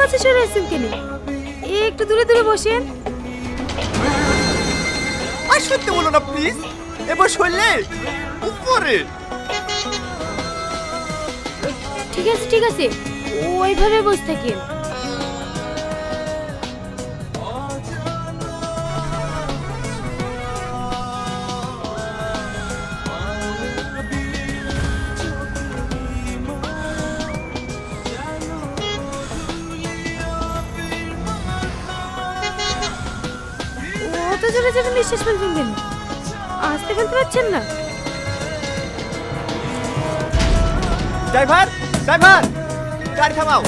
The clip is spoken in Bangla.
কাছে সরে আসছেন কেন? একটু দূরে দূরে বসেন। আর সত্যি বলো না প্লিজ, এবার শুনলে উপরে। ঠিক আছে, ওইভাবে বসে থাকেন। অত জোরে জোরে নিঃশ্বাস ফেলছেন কেন? আসতে ফেলতে পারছেন না? ড্রাইভার, ড্রাইভার, গাড়ি থামাও।